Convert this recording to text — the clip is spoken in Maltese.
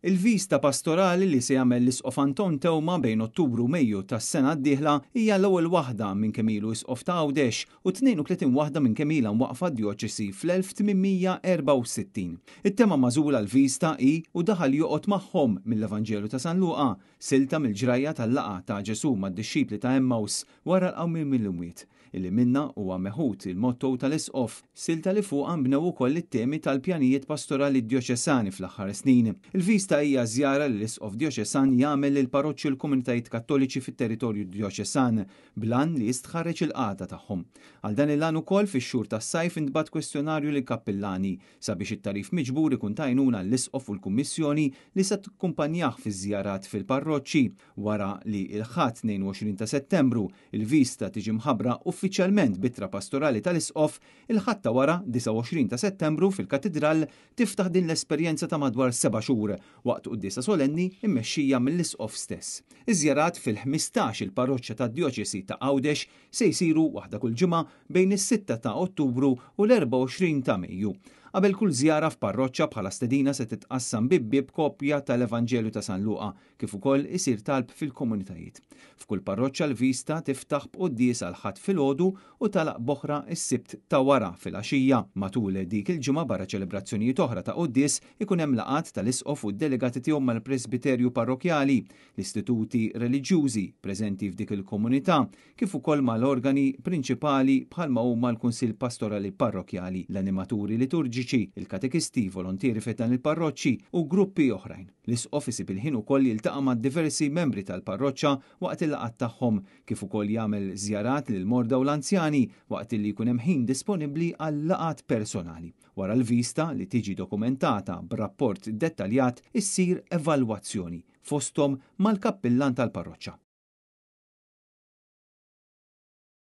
Il-vista pastorali li se jagħmel l-Isqof Anton Tewma bejn Ottubru u Mejju tas-sena d-dieħla hija l-ewwel waħda minn kemm ilu Isqof ta' Għawdex u 32 waħda minn kemm ilha mwaqfa d-dijoċesi fl-1864. It-tema magħżula l-vista hi u daħal joqgħod magħhom mill-Evanġelu ta' San Luqa, silta mill-ġrajja tal-laqgħa ta' Ġesu mad-dixxipli ta' Emmaus wara l-qawmien mill-imwiet, illi minna huwa meħud il-motto tal-Isqof, silta li fuqha nbnew ukoll it-temi tal-pjanijiet pastorali djoċesani fl-aħħar snin. Il-vista hija żjara li l-Isqof Djoċesan jagħmel lil parroċċi u l-komunitajiet Kattoliċi fit-territorju Djoċesan blan li jistħarreġ il-qagħda tagħhom. Għal dan il-għan ukoll fix-xhur tas-sajf intbagħat kwestjonarju lil kappillani sabiex it-tarif miġbur ikun ta' għajnuna l-Isqof u l-Kummissjoni li se tikkumpanjah fiż-żjarat fil-parroċċi wara li l-ħadd 22 ta' Settembru il-vista tiġi mħabbra uffiċjalment bitra pastorali tal-Isqof, il-ħadd ta' wara 29 ta' Settembru fil-Katedral tiftaħ din l-esperjenza ta' madwar 7 xhur waqt qudiesa solenni immexxija mill-Isqof stess. Iż-żjarat fil-15 il-parroċċja tad-Dijoċesi ta' Għawdex se jsiru waħda kull ġimgħa bejn is-6 ta' Ottubru u l-24 ta' Mejju. Qabel kull żjara f'parroċċja bħala stedina se titqassam bibbieb kopja tal-Evanġelu ta' San Luqa kif ukoll isir talb fil-komunitajiet. F'kull parroċċja l-vista tiftaħ b'qudies għal ħadd filgħodu u talaq boħra s-sibt ta' wara fil-għaxija. Matul dik il-ġimgħa barra ċelebrazzjonijiet oħra ta' qudies ikun hemm laqgħat tal-Isqof u d-delegati tiegħu mal-Presbiterju parrokjali, l-istituti reliġjużi preżenti f'dik il-komunità, kif ukoll mal-organi prinċipali bħalma huma l-Kunsill Pastorali Parrokjali, l-animaturi liturġiċi, il-katekisti, volontieri fetan il-parroċċi u gruppi oħrajn. L-Isqof isib il-ħin ukoll jiltaqa' ma' diversi membri tal-parroċċa waqt il-laqgħat tagħhom, kif ukoll jagħmel żjarat lil morda u l-anzjani waqt li jkun hemm ħin disponibbli għal laqgħat personali. Wara l-vista li tiġi dokumentata b'rapport dettaljat issir evalwazzjoni fosthom mal-kappillan tal-parroċċa.